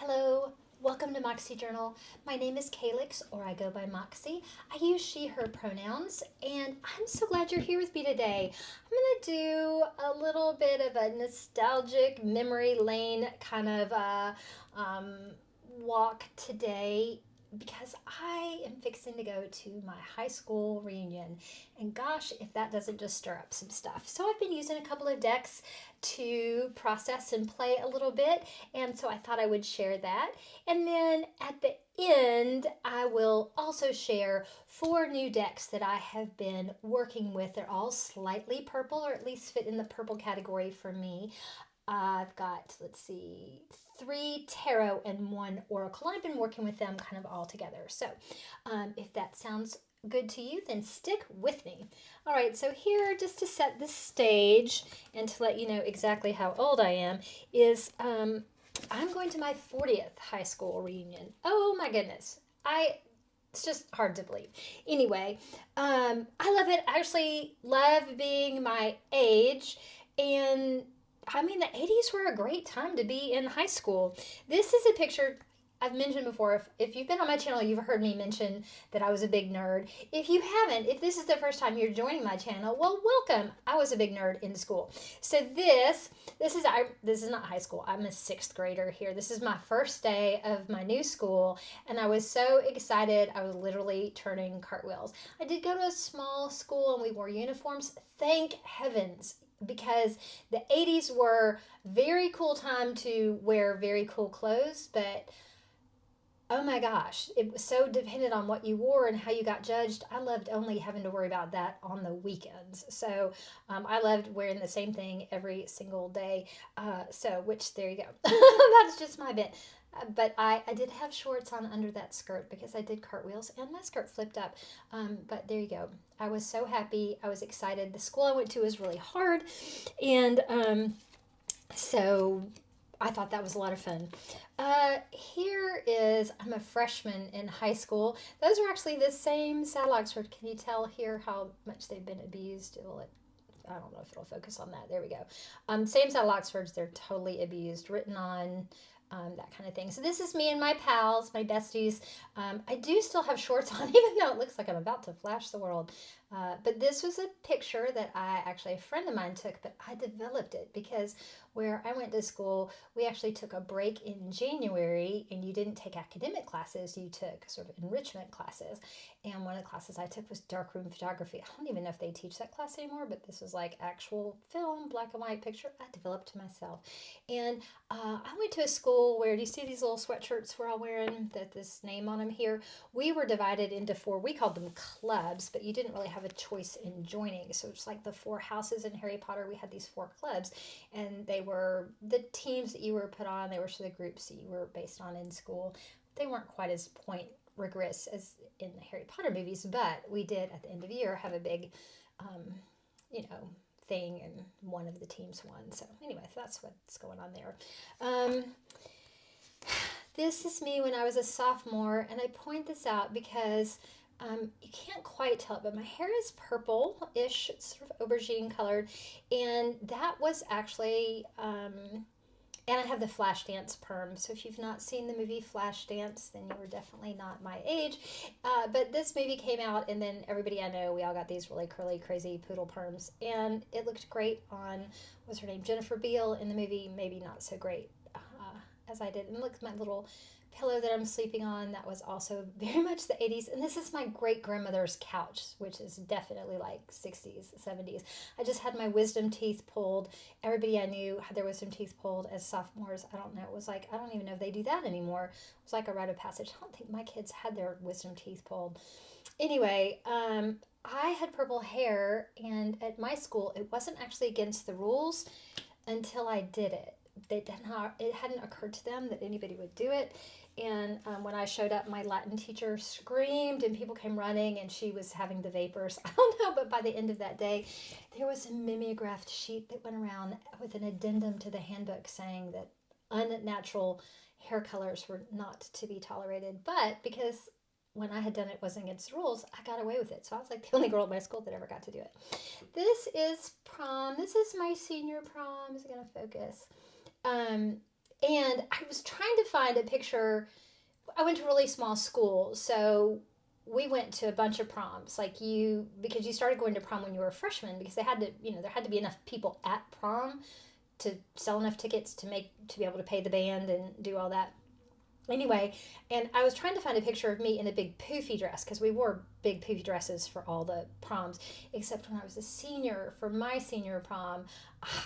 Hello, welcome to Moxie Journal. My name is Calix, or I go by Moxie. I use she, her pronouns, and I'm so glad you're here with me today. I'm going to do a little bit of a nostalgic memory lane kind of um, walk today because I am fixing to go to my high school reunion. And gosh, if that doesn't just stir up some stuff. So I've been using a couple of decks to process and play a little bit. And so I thought I would share that. And then at the end, I will also share four new decks that I have been working with. They're all slightly purple, or at least fit in the purple category for me. I've got, let's see, three tarot and one oracle. I've been working with them kind of all together. So if that sounds good to you, then stick with me. All right, so here, just to set the stage and to let you know exactly how old I am, is I'm going to my 40th high school reunion. Oh my goodness. It's just hard to believe. Anyway, I love it. I actually love being my age. And I mean, the 80s were a great time to be in high school. This is a picture I've mentioned before. If you've been on my channel, you've heard me mention that I was a big nerd. If you haven't, if this is the first time you're joining my channel, well, welcome. I was a big nerd in school. So this is not high school. I'm a sixth grader here. This is my first day of my new school, and I was so excited. I was literally turning cartwheels. I did go to a small school, and we wore uniforms. Thank heavens, because the 80s were very cool time to wear very cool clothes, but oh my gosh, it was so dependent on what you wore and how you got judged. I loved only having to worry about that on the weekends. So I loved wearing the same thing every single day. Which there you go. That's just my bit. But I did have shorts on under that skirt because I did cartwheels and my skirt flipped up. But there you go. I was so happy. I was excited. The school I went to was really hard. And so I thought that was a lot of fun. Here is, I'm a freshman in high school. Those are actually the same saddle Oxford. Can you tell here how much they've been abused? I don't know if it'll focus on that. There we go. Same saddle Oxfords. They're totally abused, written on, that kind of thing. So this is me and my pals, my besties. I do still have shorts on, even though it looks like I'm about to flash the world. But this was a picture that a friend of mine took, but I developed it because where I went to school, we actually took a break in January, and you didn't take academic classes, you took sort of enrichment classes. And one of the classes I took was darkroom photography. I don't even know if they teach that class anymore, but this was like actual film, black and white picture I developed myself. And I went to a school where, do you see these little sweatshirts we're all wearing, this name on them here? We were divided into four, we called them clubs, but you didn't really have a choice in joining. So it's like the four houses in Harry Potter. We had these four clubs, and they were the teams that you were put on. They were sort of the groups that you were based on in school. They weren't quite as point rigorous as in the Harry Potter movies, but we did at the end of the year have a big, thing, and one of the teams won. So anyway, that's what's going on there. This is me when I was a sophomore, and I point this out because you can't quite tell it, but my hair is purple-ish, it's sort of aubergine colored, and that was actually, and I have the Flashdance perm. So if you've not seen the movie Flashdance, then you were definitely not my age. But this movie came out, and then everybody I know, we all got these really curly, crazy poodle perms, and it looked great on, what's her name, Jennifer Beal in the movie, maybe not so great as I did. And look, my little pillow that I'm sleeping on, that was also very much the 80s. And this is my great grandmother's couch, which is definitely like 60s, 70s. I just had my wisdom teeth pulled. Everybody I knew had their wisdom teeth pulled as sophomores. I don't know. It was like, I don't even know if they do that anymore. It was like a rite of passage. I don't think my kids had their wisdom teeth pulled. Anyway, I had purple hair, and at my school, it wasn't actually against the rules until I did it. It hadn't occurred to them that anybody would do it. And when I showed up, my Latin teacher screamed, and people came running, and she was having the vapors. I don't know, but by the end of that day, there was a mimeographed sheet that went around with an addendum to the handbook saying that unnatural hair colors were not to be tolerated. But because when I had done it wasn't against the rules, I got away with it. So I was like the only girl at my school that ever got to do it. This is prom. This is my senior prom. Is it going to focus? And I was trying to find a picture. I went to a really small school, so we went to a bunch of proms. Because you started going to prom when you were a freshman, because there had to be enough people at prom to sell enough tickets to be able to pay the band and do all that. Anyway, and I was trying to find a picture of me in a big poofy dress, because we wore big poofy dresses for all the proms, except when I was a senior, for my senior prom,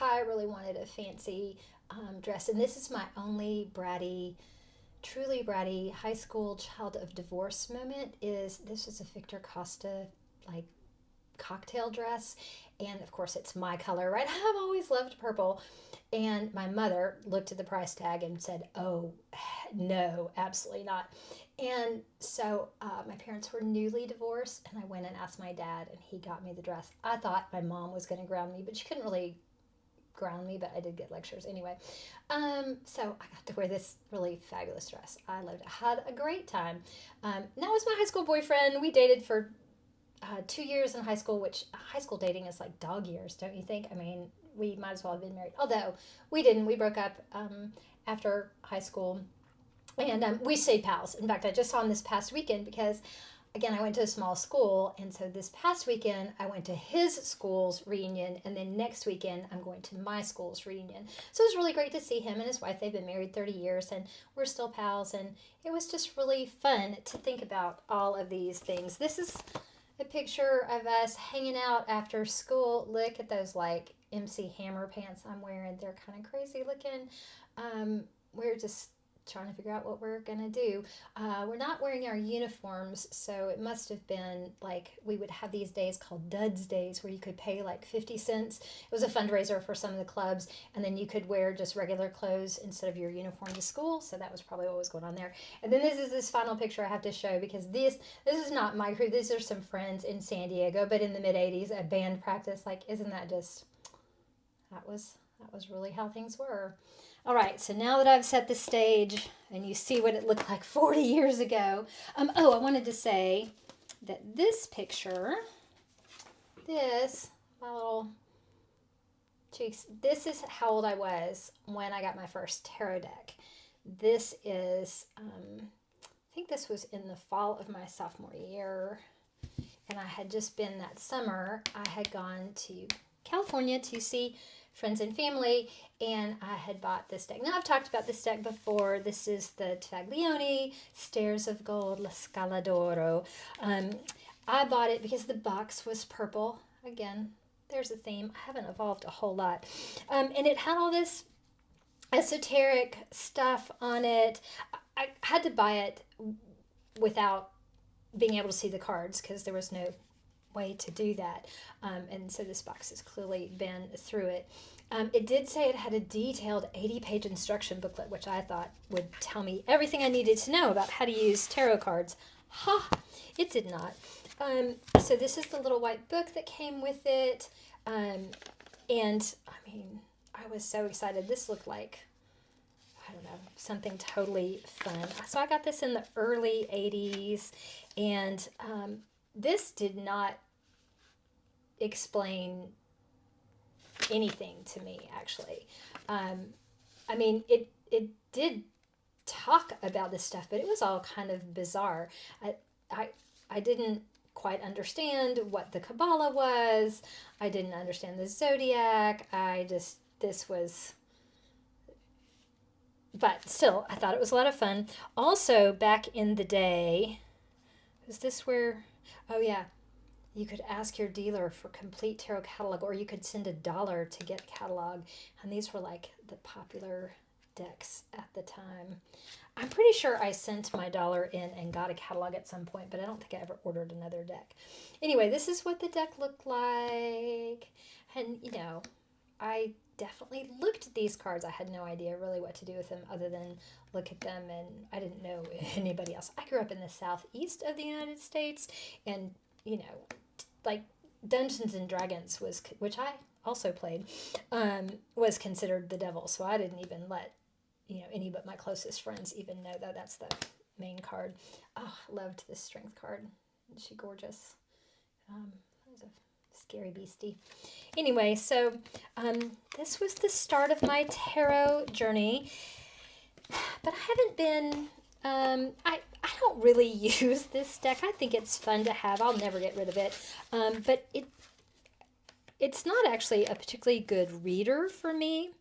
I really wanted a fancy dress. And this is my only truly bratty high school child of divorce moment. This is a Victor Costa, like, cocktail dress, and of course it's my color, right? I've always loved purple. And my mother looked at the price tag and said, "Oh, no, absolutely not." And so my parents were newly divorced, and I went and asked my dad, and he got me the dress. I thought my mom was going to ground me, but she couldn't really ground me, but I did get lectures anyway. So I got to wear this really fabulous dress. I loved it. I had a great time. That was my high school boyfriend. We dated for 2 years in high school, which high school dating is like dog years, don't you think? I mean, we might as well have been married. Although we didn't. We broke up after high school, and we stayed pals. In fact, I just saw him this past weekend because, again, I went to a small school, and so this past weekend I went to his school's reunion, and then next weekend I'm going to my school's reunion. So it was really great to see him and his wife. They've been married 30 years, and we're still pals, and it was just really fun to think about all of these things. This is a picture of us hanging out after school. Look at those, like, MC Hammer pants I'm wearing. They're kind of crazy looking. We're just trying to figure out what we're gonna do. We're not wearing our uniforms, so it must have been like we would have these days called Duds Days, where you could pay like 50 cents. It was a fundraiser for some of the clubs, and then you could wear just regular clothes instead of your uniform to school. So that was probably what was going on there. And then this is this final picture I have to show, because this is not my crew. These are some friends in San Diego, but in the mid 80s at band practice. Like, isn't that just, that was really how things were. All right, so now that I've set the stage and you see what it looked like 40 years ago, I wanted to say that this picture, my little cheeks, this is how old I was when I got my first tarot deck. This is, I think this was in the fall of my sophomore year, and I had just been that summer, I had gone to California to see friends and family, and I had bought this deck. Now, I've talked about this deck before. This is the Taglioni Stairs of Gold, La Scala d'Oro. I bought it because the box was purple. Again, there's a theme. I haven't evolved a whole lot. And it had all this esoteric stuff on it. I had to buy it without being able to see the cards, because there was no way to do that. And so this box has clearly been through it. It did say it had a detailed 80-page instruction booklet, which I thought would tell me everything I needed to know about how to use tarot cards. It did not. So this is the little white book that came with it. And I mean, I was so excited. This looked like, I don't know, something totally fun. So I got this in the early 80s, and this did not explain anything to me, actually. I mean, it did talk about this stuff, but it was all kind of bizarre. I didn't quite understand what the Kabbalah was. I didn't understand the Zodiac. But still, I thought it was a lot of fun. Also, back in the day, is this where, oh yeah, you could ask your dealer for complete tarot catalog, or you could send $1 to get a catalog. And these were like the popular decks at the time. I'm pretty sure I sent my dollar in and got a catalog at some point, but I don't think I ever ordered another deck. Anyway, this is what the deck looked like. And, you know, I definitely looked at these cards. I had no idea really what to do with them other than look at them, and I didn't know anybody else. I grew up in the southeast of the United States, and, you know, like Dungeons and Dragons which I also played, was considered the devil. So I didn't even let, any but my closest friends even know that that's the main card. Oh, I loved this strength card. Isn't she gorgeous? That was a scary beastie. Anyway, so this was the start of my tarot journey. but I haven't been. I don't really use this deck. I think it's fun to have. I'll never get rid of it. But it's not actually a particularly good reader for me.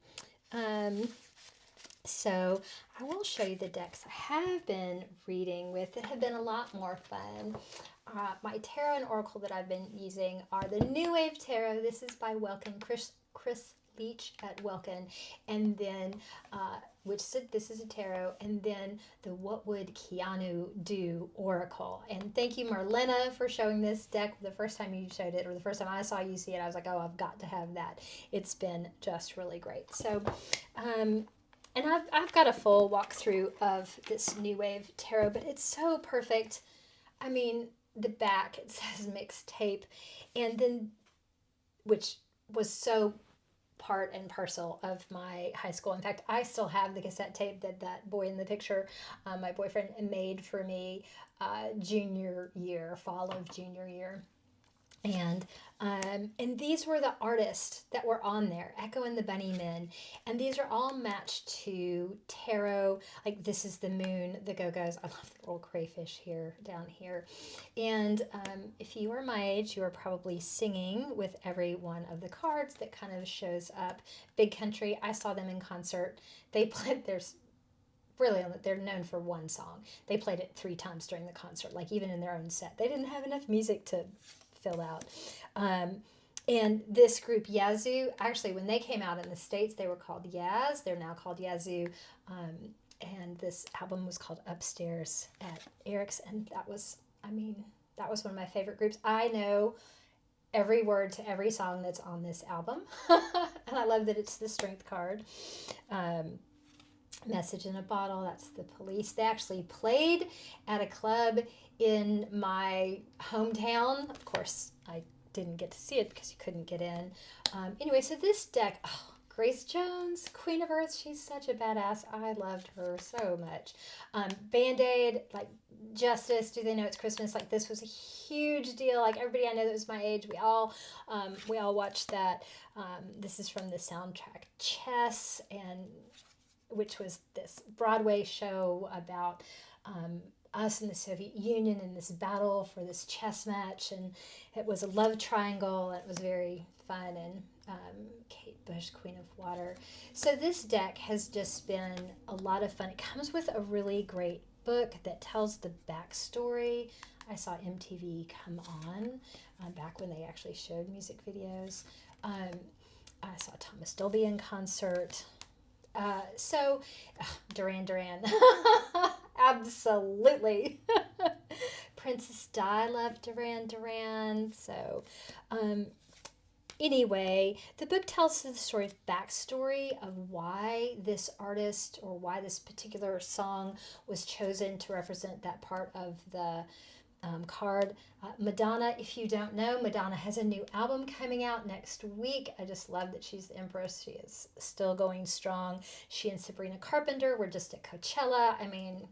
So I will show you the decks I have been reading with that have been a lot more fun. My tarot and oracle that I've been using are the New Wave Tarot. This is by Welkin, Chris Leach at Welkin, and then this is a tarot, and then the What Would Keanu Do Oracle. And thank you, Marlena, for showing this deck. The first time you showed it, or the first time I saw you see it, I was like, oh, I've got to have that. It's been just really great. So, and I've got a full walkthrough of this New Wave Tarot, but it's so perfect. I mean, the back, it says mixtape, and then, which was so part and parcel of my high school. In fact, I still have the cassette tape that boy in the picture, my boyfriend, made for me junior year, fall of junior year. And these were the artists that were on there, Echo and the Bunnymen, and these are all matched to tarot. Like this is the moon, the Go-Go's. I love the little crayfish here, down here. And if you are my age, you are probably singing with every one of the cards that kind of shows up. Big Country, I saw them in concert. They played, they're known for one song. They played it 3 times during the concert, like even in their own set. They didn't have enough music to fill out. And this group Yazoo, actually when they came out in the States, they were called Yaz. They're now called Yazoo. And this album was called Upstairs at Eric's. And that was one of my favorite groups. I know every word to every song that's on this album. And I love that it's the strength card. Message in a Bottle, that's the Police. They actually played at a club in my hometown. Of course, I didn't get to see it because you couldn't get in. Anyway, so this deck, Grace Jones, Queen of Earth, she's such a badass. I loved her so much. Band-Aid, like Justice, Do They Know It's Christmas? Like this was a huge deal. Like everybody I know that was my age, we all watched that. This is from the soundtrack Chess, and which was this Broadway show about us in the Soviet Union in this battle for this chess match, and it was a love triangle. It was very fun, and Kate Bush, Queen of Water. So this deck has just been a lot of fun. It comes with a really great book that tells the backstory. I saw MTV come on back when they actually showed music videos. I saw Thomas Dolby in concert. Duran Duran. Absolutely. Princess Di loved Duran Duran. So, anyway, the book tells the sort of backstory of why this artist or why this particular song was chosen to represent that part of the card. Madonna, if you don't know, Madonna has a new album coming out next week. I just love that she's the Empress. She is still going strong. She and Sabrina Carpenter were just at Coachella. I mean,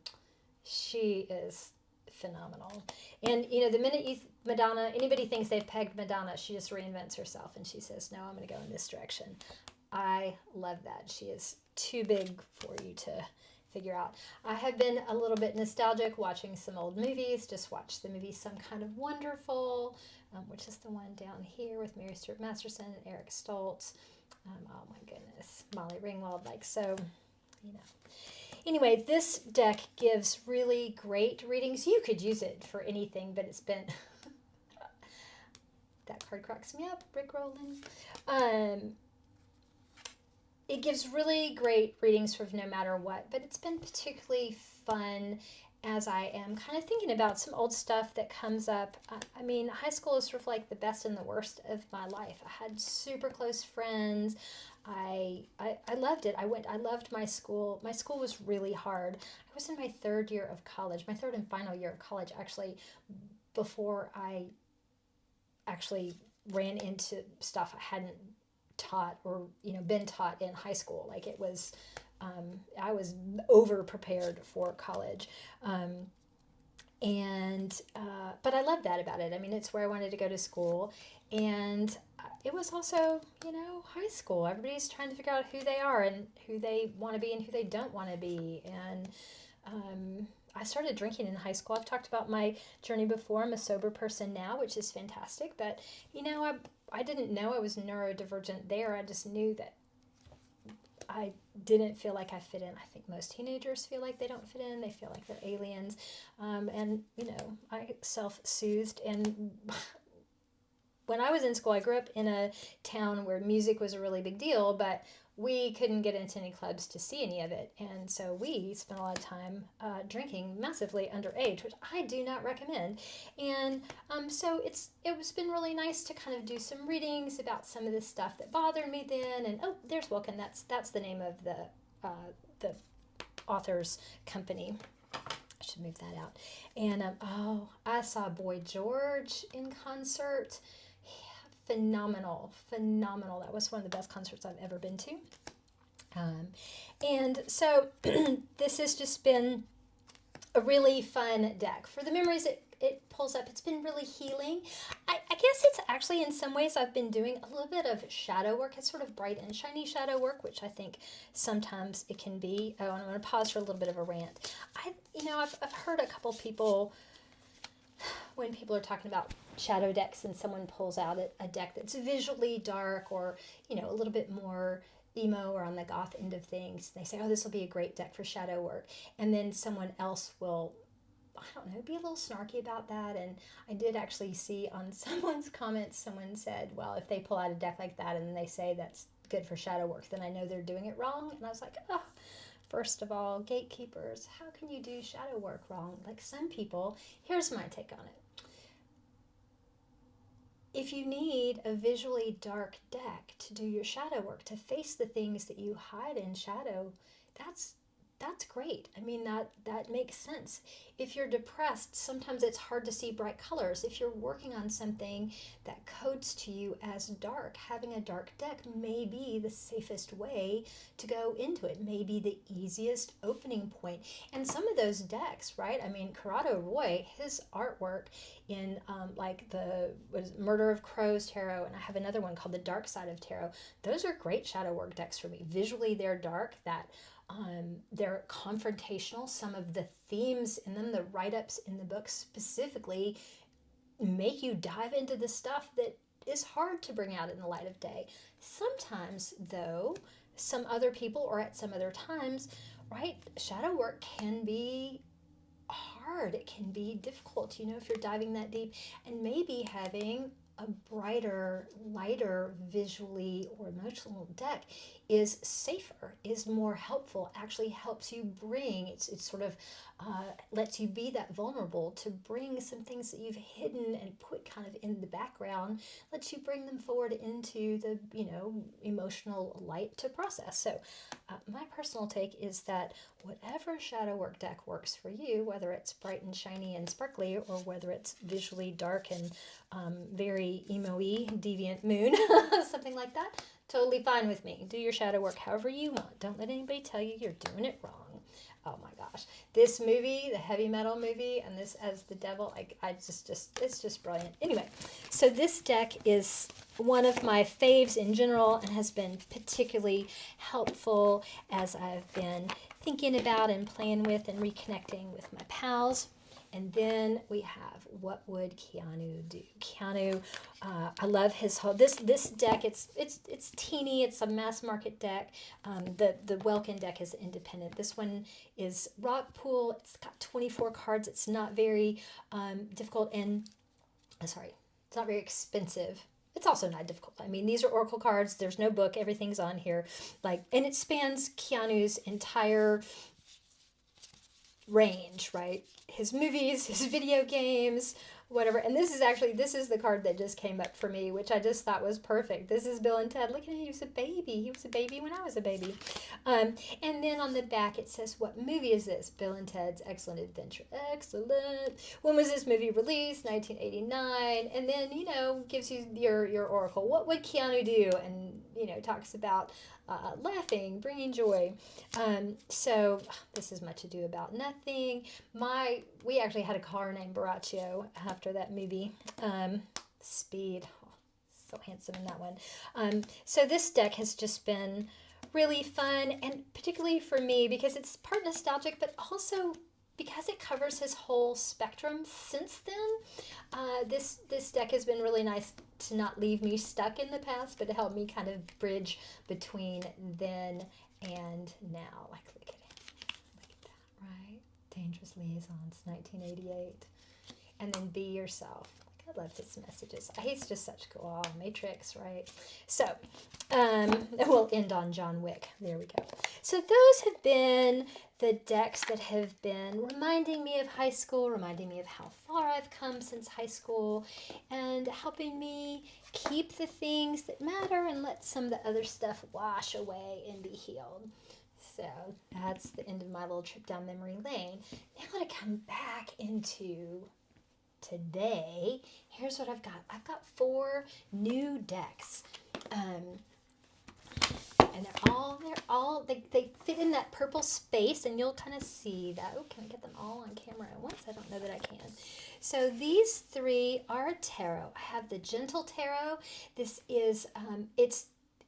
she is phenomenal. And, the minute anybody thinks they've pegged Madonna, she just reinvents herself and she says, no, I'm going to go in this direction. I love that. She is too big for you to figure out. I have been a little bit nostalgic watching some old movies. Just watched the movie Some Kind of Wonderful, which is the one down here with Mary Stuart Masterson and Eric Stoltz. Oh my goodness, Molly Ringwald. Anyway, this deck gives really great readings. You could use it for anything, but it's been that card cracks me up, Rick Rowland. It gives really great readings for no matter what, but it's been particularly fun as I am kind of thinking about some old stuff that comes up. I mean, high school is sort of like the best and the worst of my life. I had super close friends. I loved it. I loved my school. My school was really hard. I was in my 3rd year of college, my 3rd and final year of college, actually, before I actually ran into stuff I hadn't taught or been taught in high school. Like it was I was over prepared for college, but I love that about it. I mean, it's where I wanted to go to school, and it was also, high school. Everybody's trying to figure out who they are and who they want to be and who they don't want to be. And I started drinking in high school. I've talked about my journey before. I'm a sober person now, which is fantastic. But, I didn't know I was neurodivergent there. I just knew that I didn't feel like I fit in. I think most teenagers feel like they don't fit in. They feel like they're aliens. And, I self-soothed. And when I was in school, I grew up in a town where music was a really big deal, but we couldn't get into any clubs to see any of it. And so we spent a lot of time drinking massively underage, which I do not recommend. And so it's been really nice to kind of do some readings about some of the stuff that bothered me then. And there's Wilkin. That's the name of the author's company. I should move that out. And I saw Boy George in concert. Phenomenal. That was one of the best concerts I've ever been to. And so this has just been a really fun deck. For the memories it pulls up, it's been really healing. I guess it's actually, in some ways, I've been doing a little bit of shadow work. It's sort of bright and shiny shadow work, which I think sometimes it can be. Oh, and I'm going to pause for a little bit of a rant. I've heard a couple people, when people are talking about shadow decks and someone pulls out a deck that's visually dark or, a little bit more emo or on the goth end of things, they say, oh, this will be a great deck for shadow work. And then someone else will, I don't know, be a little snarky about that. And I did actually see on someone's comments, someone said, well, if they pull out a deck like that and they say that's good for shadow work, then I know they're doing it wrong. And I was like, oh, first of all, gatekeepers, how can you do shadow work wrong? Like some people, here's my take on it. If you need a visually dark deck to do your shadow work, to face the things that you hide in shadow, that's great. I mean, that makes sense. If you're depressed, sometimes it's hard to see bright colors. If you're working on something that codes to you as dark, having a dark deck may be the safest way to go into it, may be the easiest opening point. And some of those decks, right? I mean, Corrado Roy, his artwork in Murder of Crows Tarot, and I have another one called The Dark Side of Tarot. Those are great shadow work decks for me. Visually, they're dark. They're confrontational. Some of the themes in them, the write-ups in the book specifically, make you dive into the stuff that is hard to bring out in the light of day. Sometimes, though, some other people or at some other times, right, shadow work can be hard. It can be difficult, if you're diving that deep, and maybe having a brighter, lighter visually or emotional deck is safer, is more helpful, actually helps you bring, it's sort of lets you be that vulnerable to bring some things that you've hidden and put kind of in the background, lets you bring them forward into the, emotional light to process. So my personal take is that whatever shadow work deck works for you, whether it's bright and shiny and sparkly or whether it's visually dark and very emo-y, deviant moon, something like that, totally fine with me. Do your shadow work however you want. Don't let anybody tell you you're doing it wrong. Oh my gosh. This movie, the heavy metal movie, and this as the devil, it's just brilliant. Anyway, so this deck is one of my faves in general and has been particularly helpful as I've been thinking about and playing with and reconnecting with my pals. And then we have, what would Keanu do? Keanu, I love his whole, this deck, it's teeny, it's a mass market deck. The Welkin deck is independent. This one is rock pool, it's got 24 cards, it's not very difficult and, it's not very expensive. It's also not difficult. I mean, these are Oracle cards, there's no book, everything's on here. And it spans Keanu's entire range, right? His movies, his video games, whatever. And this is the card that just came up for me, which I just thought was perfect. This is Bill and Ted. Look at him, he was a baby. He was a baby when I was a baby. And then on the back it says, what movie is this? Bill and Ted's Excellent Adventure. Excellent. When was this movie released? 1989. And then, gives you your oracle. What would Keanu do? And, talks about laughing, bringing joy. So this is Much Ado About Nothing. We actually had a car named Baraccio after that movie. Speed. so handsome in that one. So this deck has just been really fun, and particularly for me because it's part nostalgic, but also because it covers his whole spectrum since then. This deck has been really nice to not leave me stuck in the past, but to help me kind of bridge between then and now. Like, look at it. Look at that, right? Dangerous Liaisons, 1988. And then Be Yourself. I love his messages. He's just such cool. Oh, Matrix, right? So, we'll end on John Wick. There we go. So those have been the decks that have been reminding me of high school, reminding me of how far I've come since high school, and helping me keep the things that matter and let some of the other stuff wash away and be healed. So that's the end of my little trip down memory lane. Now I want to come back into today. Here's what I've got. I've got 4 new decks. And they fit in that purple space, and you'll kind of see that. Oh, can I get them all on camera at once? I don't know that I can. So these 3 are tarot. I have the Gentle Tarot. This is,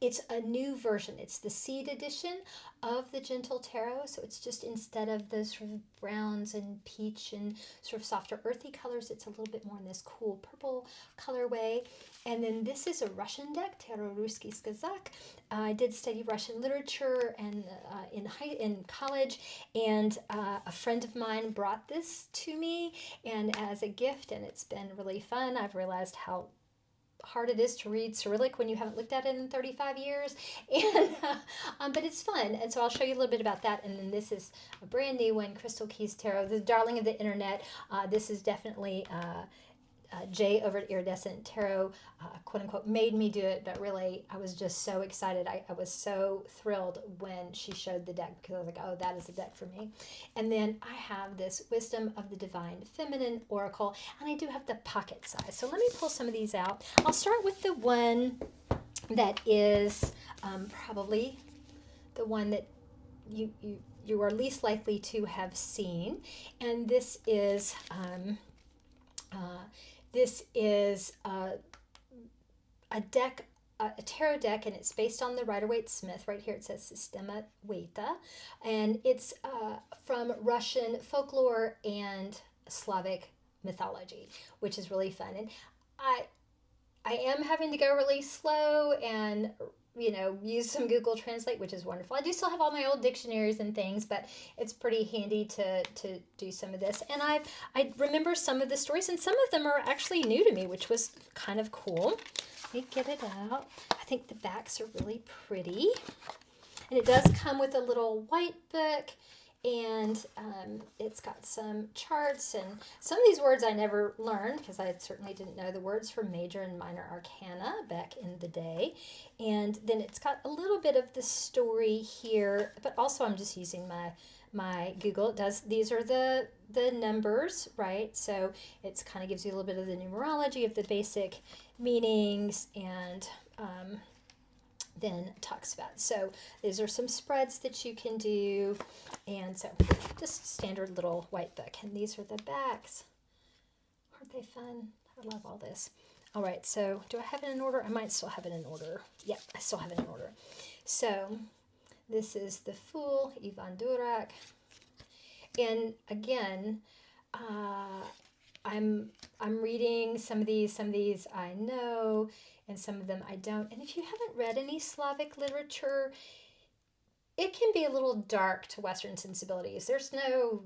it's a new version. It's the seed edition of the Gentle Tarot. So it's just, instead of those sort of browns and peach and sort of softer earthy colors, it's a little bit more in this cool purple colorway. And then this is a Russian deck, Tarot Ruski Skazak. I did study Russian literature and in college, and a friend of mine brought this to me and as a gift, and it's been really fun. I've realized how hard it is to read Cyrillic when you haven't looked at it in 35 years, and but it's fun, and so I'll show you a little bit about that. And then this is a brand new one, Crystal Keys Tarot, the darling of the internet. This is definitely Jay over at Iridescent Tarot, quote unquote, made me do it, but really I was just so excited. I was so thrilled when she showed the deck, because I was like, oh, that is a deck for me. And then I have this Wisdom of the Divine Feminine Oracle, and I do have the pocket size. So let me pull some of these out. I'll start with the one that is probably the one that you are least likely to have seen, and this is a deck, a tarot deck, and it's based on the Rider-Waite-Smith. Right here it says Systema Waita, and it's from Russian folklore and Slavic mythology, which is really fun. And I am having to go really slow and use some Google Translate, which is wonderful. I do still have all my old dictionaries and things, but it's pretty handy to do some of this. And I remember some of the stories, and some of them are actually new to me, which was kind of cool. Let me get it out. I think the backs are really pretty. And it does come with a little white book, and it's got some charts, and some of these words I never learned because I certainly didn't know the words for major and minor arcana back in the day. And then it's got a little bit of the story here, but also I'm just using my Google. These are the numbers, right? So it's kind of gives you a little bit of the numerology of the basic meanings, and then talks about. So these are some spreads that you can do, and so just standard little white book. And these are the backs. Aren't they fun? I love all this. All right, so do I have it in order? I might still have it in order. Yep, I still have it in order. So this is the Fool, Ivan Durak. And again, I'm reading some of these I know, and some of them I don't. And if you haven't read any Slavic literature, it can be a little dark to Western sensibilities. There's no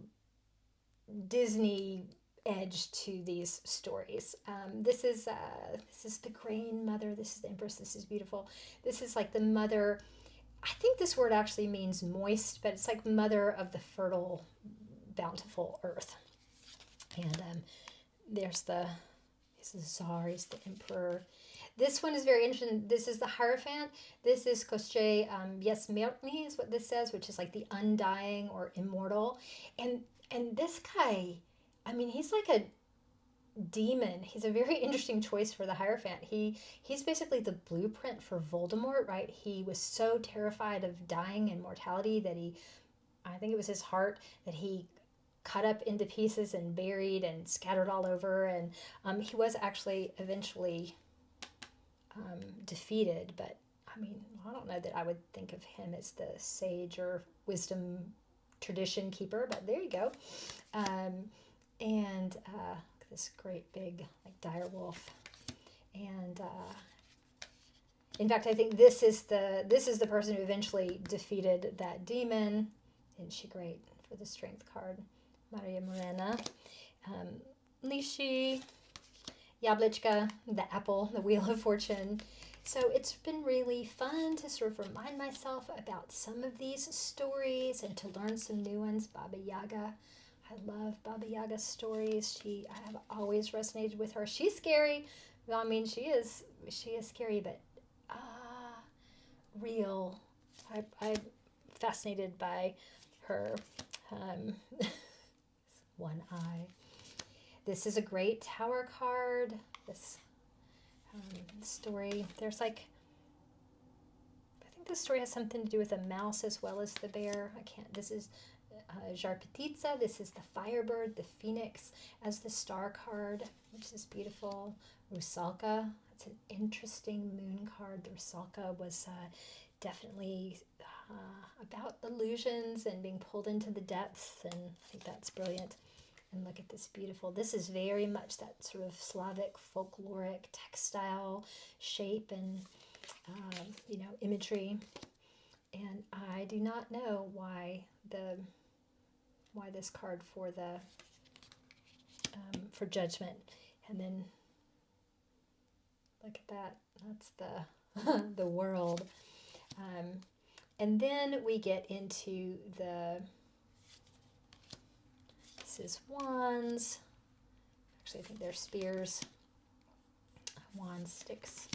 Disney edge to these stories. This is the Grain Mother. This is the Empress. This is beautiful. This is like the mother. I think this word actually means moist, but it's like mother of the fertile, bountiful earth. And there's the Tsar, he's the emperor. This one is very interesting. This is the Hierophant. This is Koschei Besmertny is what this says, which is like the undying or immortal. And this guy, I mean, he's like a demon. He's a very interesting choice for the Hierophant. He's basically the blueprint for Voldemort, right? He was so terrified of dying and mortality that I think it was his heart that he cut up into pieces and buried and scattered all over. And he was actually eventually defeated, but I mean, I don't know that I would think of him as the sage or wisdom tradition keeper, but there you go. And this great big like dire wolf, and in fact, I think this is the person who eventually defeated that demon. Isn't she great for the strength card? Maria Morena, Lishi, Yablechka, the apple, the wheel of fortune. So it's been really fun to sort of remind myself about some of these stories and to learn some new ones. Baba Yaga. I love Baba Yaga's stories. I have always resonated with her. She's scary. Well, I mean, she is scary, but real. I'm fascinated by her one eye. This is a great tower card. This story, there's like, I think this story has something to do with a mouse as well as the bear. This is Jarpetitsa. This is the firebird, the phoenix as the star card, which is beautiful. Rusalka, it's an interesting moon card. The Rusalka was definitely about illusions and being pulled into the depths, and I think that's brilliant. And look at this beautiful, this is very much that sort of Slavic, folkloric, textile shape and, imagery. And I do not know why this card for the, for judgment. And then look at that, that's the world. And then we get into this is wands. Actually, I think they're spears. Wand sticks.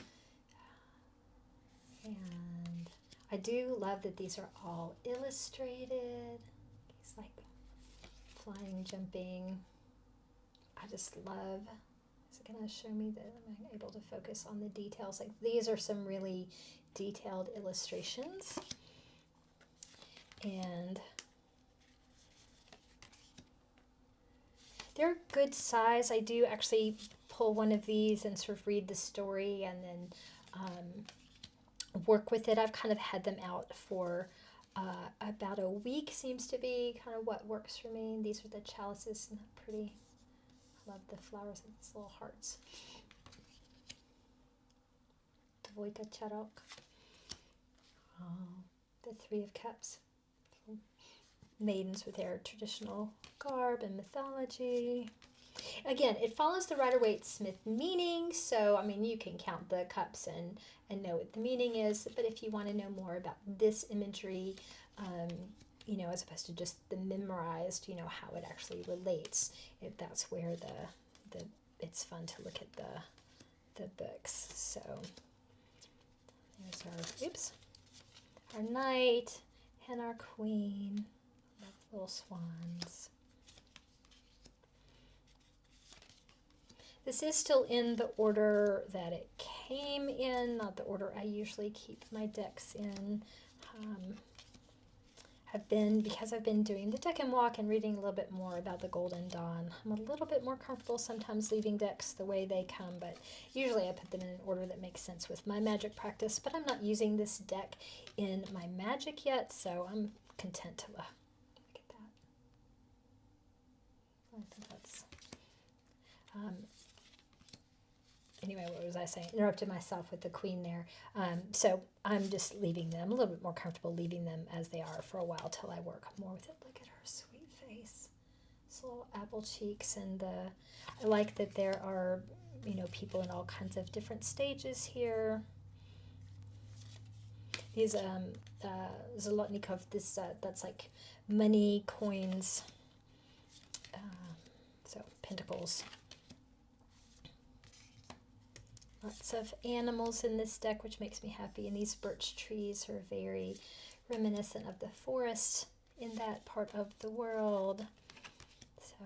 And I do love that these are all illustrated. It's like flying, jumping. I just love. Is it going to show me that I'm able to focus on the details? Like these are some really detailed illustrations. And they're good size. I do actually pull one of these and sort of read the story and then work with it. I've kind of had them out for about a week, seems to be kind of what works for me. These are the chalices, and they're pretty. I love the flowers and these little hearts. Dvojka Charok. The Three of Cups. Maidens with their traditional garb and mythology. Again, it follows the Rider-Waite-Smith meaning, so I mean you can count the cups and know what the meaning is, but if you want to know more about this imagery, as opposed to just the memorized, how it actually relates, that's where it's fun to look at the books. So there's our knight and our queen. Little swans. This is still in the order that it came in, not the order I usually keep my decks in. Because I've been doing the deck and walk and reading a little bit more about the Golden Dawn, I'm a little bit more comfortable sometimes leaving decks the way they come, but usually I put them in an order that makes sense with my magic practice, but I'm not using this deck in my magic yet, so I'm content to look at that. I think that's... Anyway, what was I saying? Interrupted myself with the queen there. So I'm just leaving them, a little bit more comfortable leaving them as they are for a while till I work more with it. Look at her sweet face. These little apple cheeks. And I like that there are, people in all kinds of different stages here. These, Zolotnikov, that's like money, coins, so pentacles. Lots of animals in this deck, which makes me happy. And these birch trees are very reminiscent of the forest in that part of the world. So,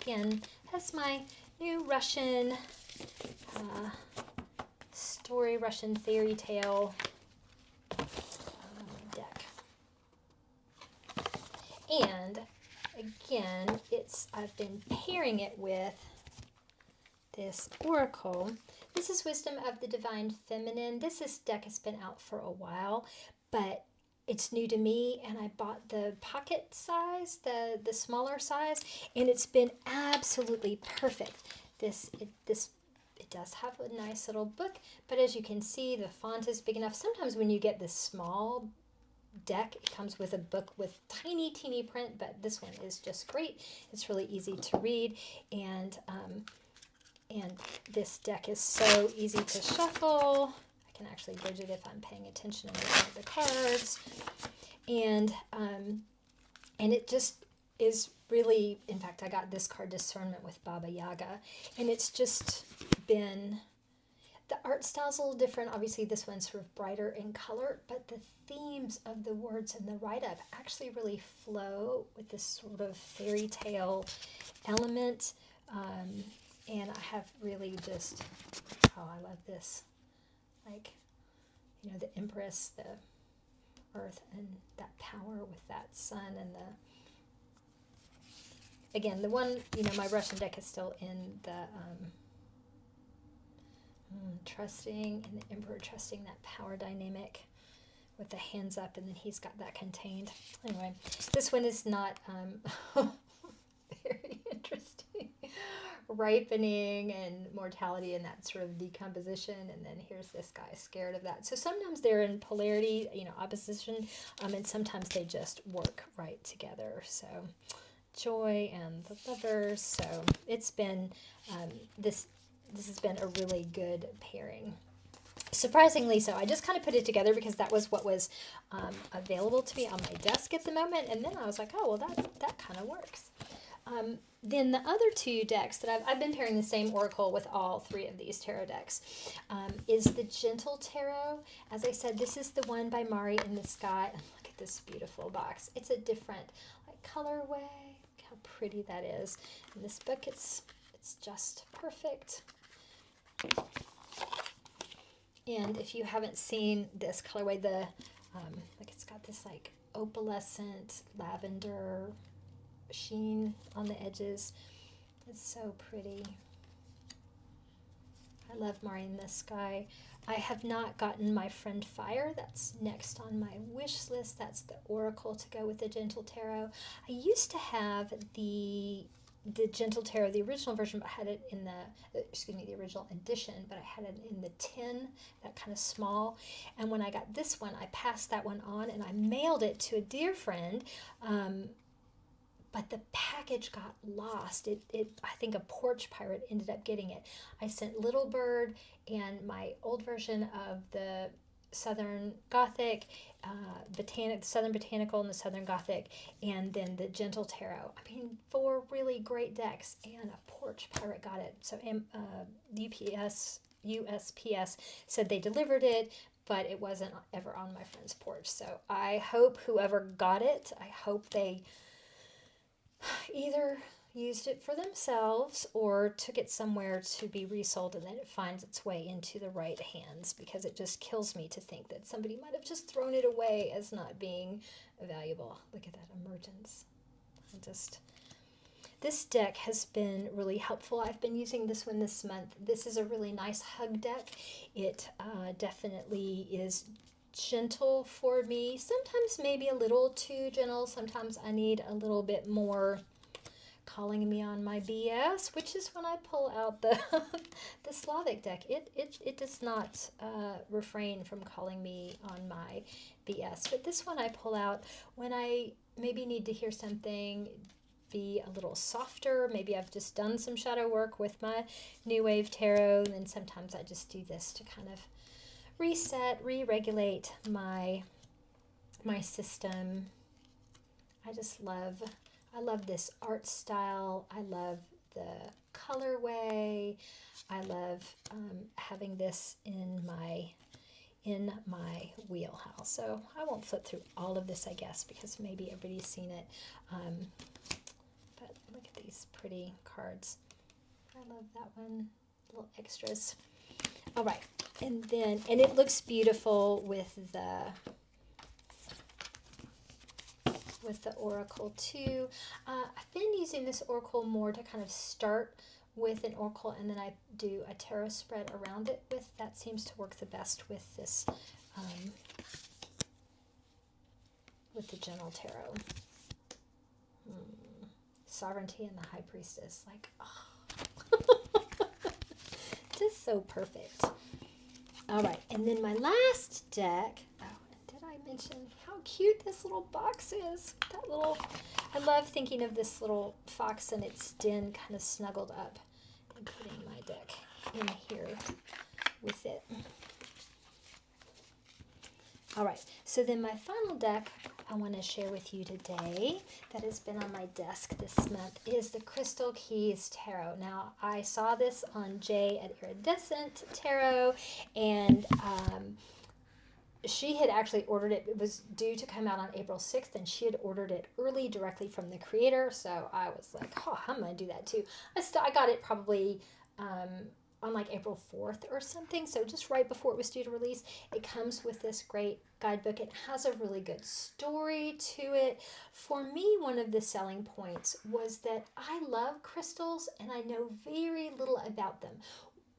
again, that's my new Russian story, Russian fairy tale deck. And, again, I've been pairing it with this oracle. This is Wisdom of the Divine Feminine. Deck has been out for a while, but it's new to me, and I bought the pocket size, the smaller size, and it's been absolutely perfect. It does have a nice little book, but as you can see, the font is big enough. Sometimes when you get this small deck, it comes with a book with tiny, teeny print, but this one is just great. It's really easy to read, and this deck is so easy to shuffle. I can actually bridge it if I'm paying attention and looking at the cards, and it just is really, in fact, I got this card, Discernment with Baba Yaga, and it's just been, the art style's a little different. Obviously, this one's sort of brighter in color, but the themes of the words in the write-up actually really flow with this sort of fairy tale element, and I have really just, oh, I love this, like, you know, the Empress, the Earth, and that power with that sun, and again, the one, you know, my Russian deck is still in the trusting, and the Emperor trusting that power dynamic with the hands up, and then he's got that contained. Anyway, this one is not very interesting. Ripening and mortality and that sort of decomposition, and then here's this guy scared of that. So sometimes they're in polarity, you know, opposition, and sometimes they just work right together. So Joy and the Lovers. So it's been this has been a really good pairing. Surprisingly so. I just kind of put it together because that was what was available to me on my desk at the moment, and then I was like, oh, well, that kind of works. Then the other two decks that I've been pairing the same oracle with all three of these tarot decks is the Gentle Tarot. As I said, this is the one by Mari in the Sky. Look at this beautiful box. It's a different colorway. Look how pretty that is. In this book, it's just perfect. And if you haven't seen this colorway, it's got this like opalescent lavender sheen on the edges. It's so pretty. I love Mari in the Sky. I have not gotten my Friend Fire. That's next on my wish list. That's the oracle to go with the Gentle Tarot. I used to have the Gentle Tarot, the original version, but I had it in the original edition, but I had it in the tin, that kind of small. And when I got this one, I passed that one on and I mailed it to a dear friend. But the package got lost. I think a porch pirate ended up getting it. I sent Little Bird and my old version of the Southern Gothic, Southern Botanical and the Southern Gothic, and then the Gentle Tarot. I mean, 4 really great decks, and a porch pirate got it. So USPS said they delivered it, but it wasn't ever on my friend's porch. So I hope whoever got it, I hope they either used it for themselves or took it somewhere to be resold, and then it finds its way into the right hands, because it just kills me to think that somebody might have just thrown it away as not being valuable. Look at that emergence. This deck has been really helpful. I've been using this one this month. This is a really nice hug deck. It definitely is gentle for me. Sometimes maybe a little too gentle. Sometimes I need a little bit more calling me on my BS, which is when I pull out the the Slavic deck. It does not refrain from calling me on my BS. But this one I pull out when I maybe need to hear something be a little softer. Maybe I've just done some shadow work with my New Wave Tarot, and then sometimes I just do this to kind of reset, re-regulate my system. I love this art style. I love the colorway. I love having this in my wheelhouse. So I won't flip through all of this, I guess, because maybe everybody's seen it. But look at these pretty cards. I love that one. Little extras. All right, and it looks beautiful with the oracle too. I've been using this oracle more to kind of start with an oracle, and then I do a tarot spread around it with. That seems to work the best with this, with the General Tarot. Sovereignty and the High Priestess. Like, oh. Just so perfect. All right, and then my last deck. Oh, and did I mention how cute this little box is? That little, I love thinking of this little fox in its den kind of snuggled up, and putting my deck in here with it. All right, so then my final deck I want to share with you today that has been on my desk this month is the Crystal Keys Tarot. Now, I saw this on Jay at Iridescent Tarot, and she had actually ordered it. It was due to come out on April 6th, and she had ordered it early directly from the creator, so I was like, oh, I'm going to do that too. I got it probably on like April 4th or something, so just right before it was due to release. It comes with this great guidebook. It has a really good story to it. For me, one of the selling points was that I love crystals and I know very little about them.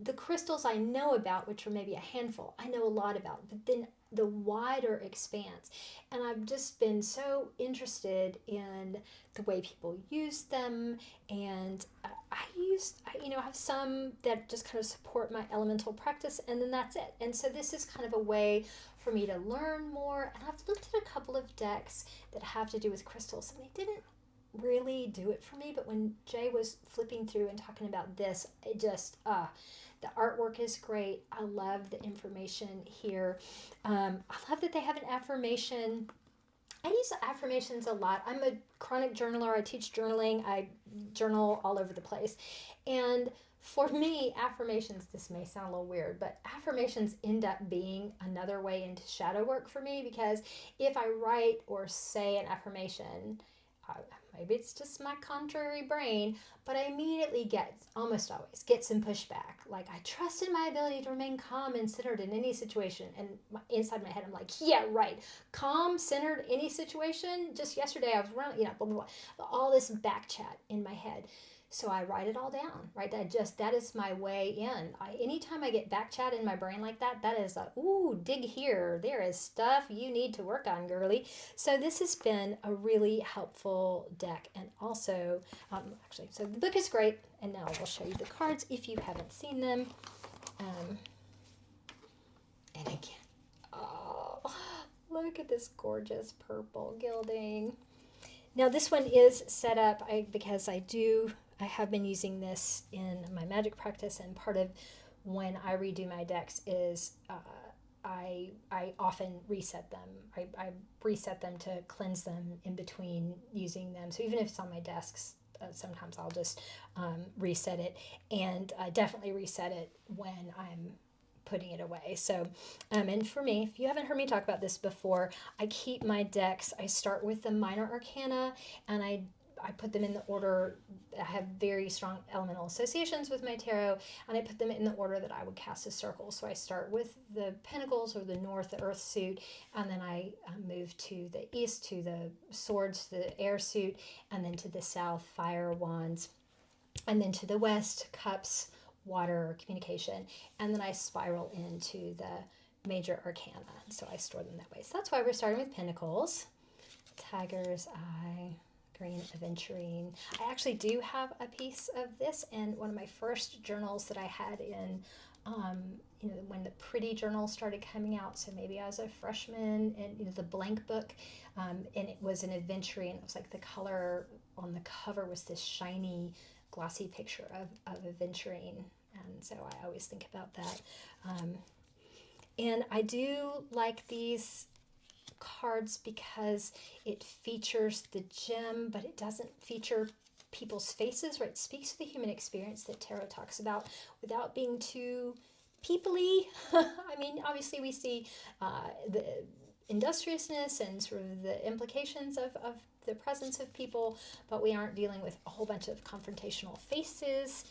The crystals I know about, which are maybe a handful, I know a lot about, but then the wider expanse. And I've just been so interested in the way people use them, and I have some that just kind of support my elemental practice, and then that's it. And so this is kind of a way for me to learn more, and I've looked at a couple of decks that have to do with crystals, and they didn't really do it for me, but when Jay was flipping through and talking about this, it just, the artwork is great. I love the information here. I love that they have an affirmation. I use affirmations a lot. I'm a chronic journaler. I teach journaling. I journal all over the place. And for me, affirmations, this may sound a little weird, but affirmations end up being another way into shadow work for me, because if I write or say an affirmation, maybe it's just my contrary brain, but I immediately almost always get some pushback. Like, I trust in my ability to remain calm and centered in any situation. And inside my head, I'm like, yeah, right. Calm, centered, any situation. Just yesterday, I was running, blah, blah, blah. All this back chat in my head. So I write it all down, right? That is my way in. Anytime I get back chat in my brain like that, that is dig here. There is stuff you need to work on, girly. So this has been a really helpful deck. And also, so the book is great. And now I will show you the cards if you haven't seen them. And again, oh, look at this gorgeous purple gilding. Now this one is set up because I have been using this in my magic practice, and part of when I redo my decks is I often reset them. I reset them to cleanse them in between using them. So even if it's on my desks, sometimes I'll just reset it, and I definitely reset it when I'm putting it away. So, and for me, if you haven't heard me talk about this before, I keep my decks. I start with the minor arcana, and I put them in the order. I have very strong elemental associations with my tarot, and I put them in the order that I would cast a circle. So I start with the pentacles, or the north, the earth suit, and then I move to the east, to the swords, the air suit, and then to the south, fire, wands, and then to the west, cups, water, communication, and then I spiral into the major arcana. So I store them that way. So that's why we're starting with pentacles, tiger's eye, green aventurine. I actually do have a piece of this in one of my first journals that I had in when the pretty journal started coming out. So maybe I was a freshman, and the blank book, and it was an aventurine. It was like the color on the cover was this shiny, glossy picture of aventurine, and so I always think about that. And I do like these cards because it features the gem, but it doesn't feature people's faces, right? It speaks to the human experience that tarot talks about without being too people-y. I mean, obviously we see the industriousness and sort of the implications of the presence of people, but we aren't dealing with a whole bunch of confrontational faces.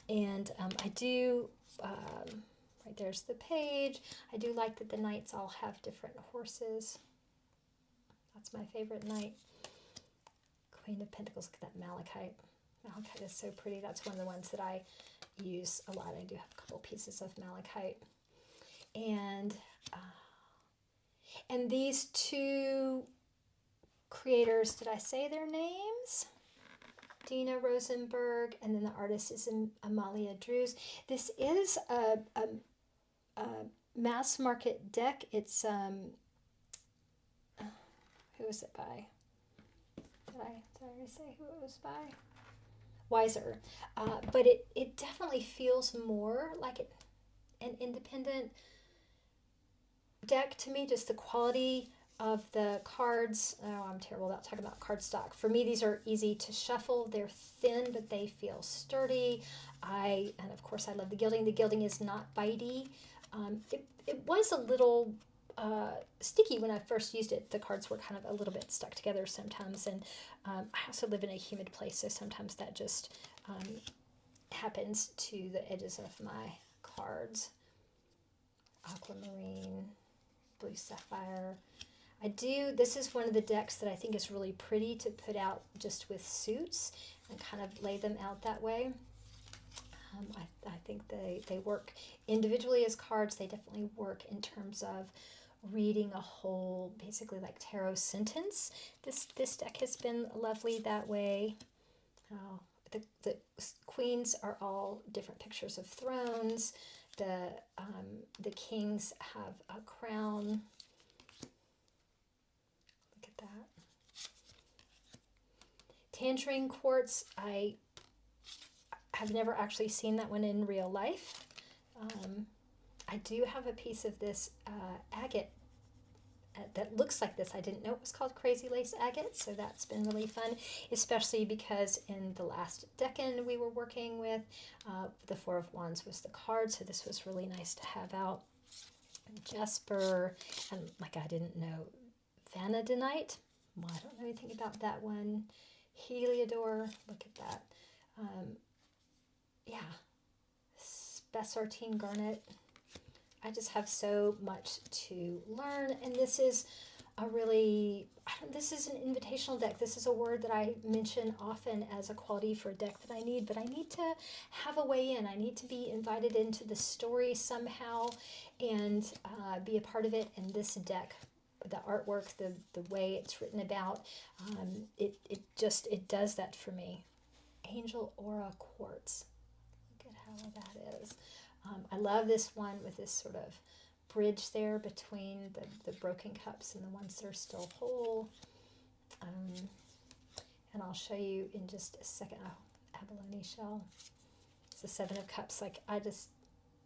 And I do, right there's the page, I do like that the knights all have different horses. That's my favorite knight. Queen of Pentacles, look at that malachite. Malachite is so pretty. That's one of the ones that I use a lot. I do have a couple pieces of malachite. And these two creators, did I say their names? Dina Rosenberg, and then the artist is Amalia Drews. This is a mass market deck. It's who is it by? Did I already say who it was by? Wiser. But it definitely feels more like an independent deck to me. Just the quality of the cards. Oh, I'm terrible about talking about cardstock. For me, these are easy to shuffle. They're thin, but they feel sturdy. And of course, I love the gilding. The gilding is not bitey. It was a little sticky when I first used it. The cards were kind of a little bit stuck together sometimes. And I also live in a humid place, so sometimes that just happens to the edges of my cards. Aquamarine, blue sapphire. This is one of the decks that I think is really pretty to put out just with suits and kind of lay them out that way. I think they work individually as cards. They definitely work in terms of reading a whole, basically like tarot sentence. This deck has been lovely that way. The queens are all different pictures of thrones. The kings have a crown. Look at that. Tangerine quartz, I have never actually seen that one in real life. I do have a piece of this agate that looks like this. I didn't know it was called Crazy Lace Agate, so that's been really fun, especially because in the last decan we were working with, the Four of Wands was the card, so this was really nice to have out. Jasper, and like I didn't know, Vanadinite. Well, I don't know anything about that one. Heliodor, look at that. Yeah, Spessartine Garnet. I just have so much to learn, and this is this is an invitational deck. This is a word that I mention often as a quality for a deck that I need, but I need to have a way in. I need to be invited into the story somehow and be a part of it. And this deck, the artwork, the way it's written about, it does that for me. Angel Aura Quartz. Look at how that is. I love this one with this sort of bridge there between the broken cups and the ones that are still whole. And I'll show you in just a second. Oh, abalone shell. It's the Seven of Cups.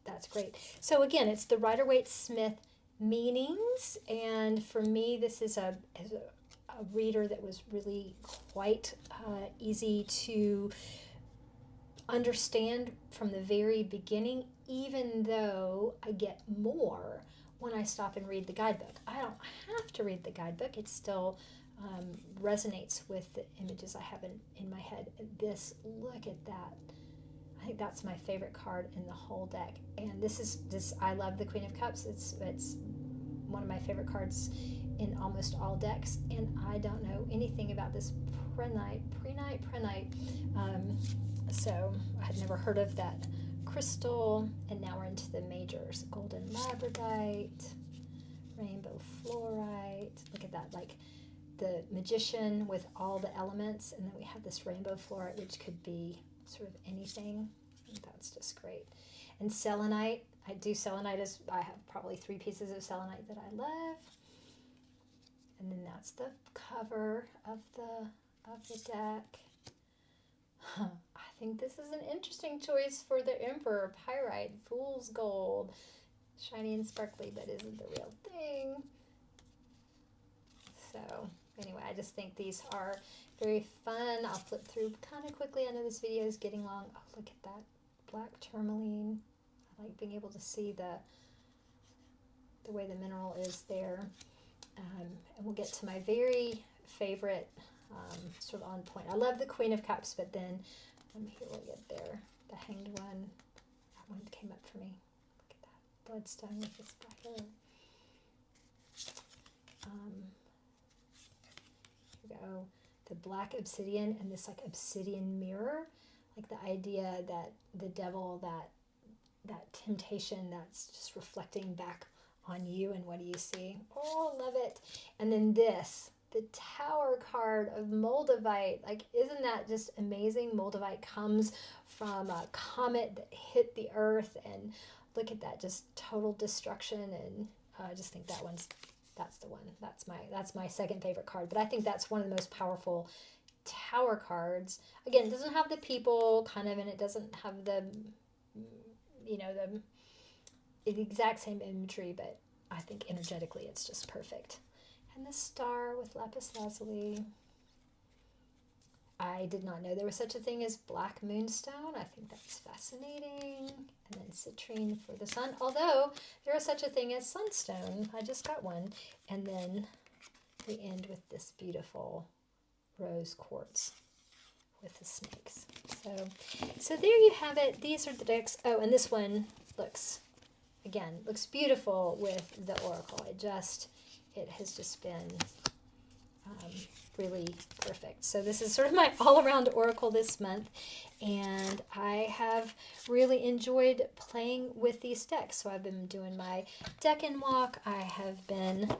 That's great. So again, it's the Rider-Waite-Smith meanings. And for me, this is a reader that was really quite easy to understand from the very beginning, even though I get more when I stop and read the guidebook. I don't have to read the guidebook. It still resonates with the images I have in my head. Look at that. I think that's my favorite card in the whole deck. And I love the Queen of Cups. It's one of my favorite cards in almost all decks. And I don't know anything about this Prenite. So I had never heard of that crystal, and now we're into the majors. Golden labradite, rainbow fluorite. Look at that, like the magician with all the elements, and then we have this rainbow fluorite, which could be sort of anything. That's just great. And selenite, I have probably 3 pieces of selenite that I love. And then that's the cover of the deck. I think this is an interesting choice for the Emperor. Pyrite, Fool's Gold. Shiny and sparkly, but isn't the real thing. So anyway, I just think these are very fun. I'll flip through kind of quickly. I know this video is getting long. Oh, look at that black tourmaline. I like being able to see the way the mineral is there. And we'll get to my very favorite sort of on point. I love the Queen of Cups, but then here we'll get there. The Hanged One. That one came up for me. Look at that. Bloodstone with this fire. Here we go. the black obsidian and this like obsidian mirror, like the idea that the devil, that temptation that's just reflecting back on you and what do you see. Oh, love it. And then this, the Tower card of Moldavite. Like, isn't that just amazing? Moldavite comes from a comet that hit the earth, and look at that, just total destruction. And I just think that's the one. That's my second favorite card. But I think that's one of the most powerful Tower cards. Again, it doesn't have the people kind of, and it doesn't have the, the exact same imagery, but I think energetically it's just perfect. And the star with lapis lazuli. I did not know there was such a thing as black moonstone. I think that's fascinating. And then citrine for the sun. Although there is such a thing as sunstone. I just got one. And then we end with this beautiful rose quartz with the snakes. So there you have it. These are the decks. Oh, and this one looks beautiful with the oracle. It has just been really perfect. So this is sort of my all-around oracle this month, and I have really enjoyed playing with these decks. So I've been doing my deck and walk. I have been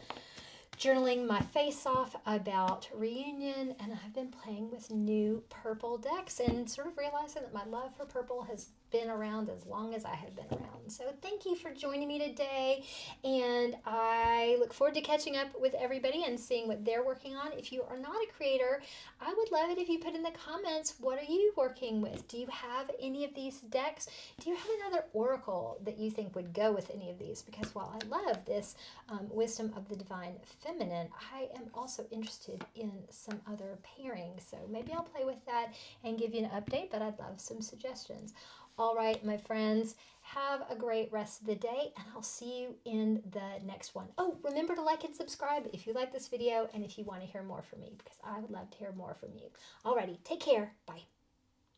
journaling my face off about reunion, and I've been playing with new purple decks and sort of realizing that my love for purple has been around as long as I have been around. So thank you for joining me today, and I look forward to catching up with everybody and seeing what they're working on. If you are not a creator, I would love it if you put in the comments, what are you working with? Do you have any of these decks? Do you have another oracle that you think would go with any of these? Because while I love this Wisdom of the Divine Feminine, I am also interested in some other pairings. So maybe I'll play with that and give you an update, but I'd love some suggestions. All right, my friends, have a great rest of the day, and I'll see you in the next one. Oh, remember to like and subscribe if you like this video and if you want to hear more from me, because I would love to hear more from you. Alrighty, take care. Bye.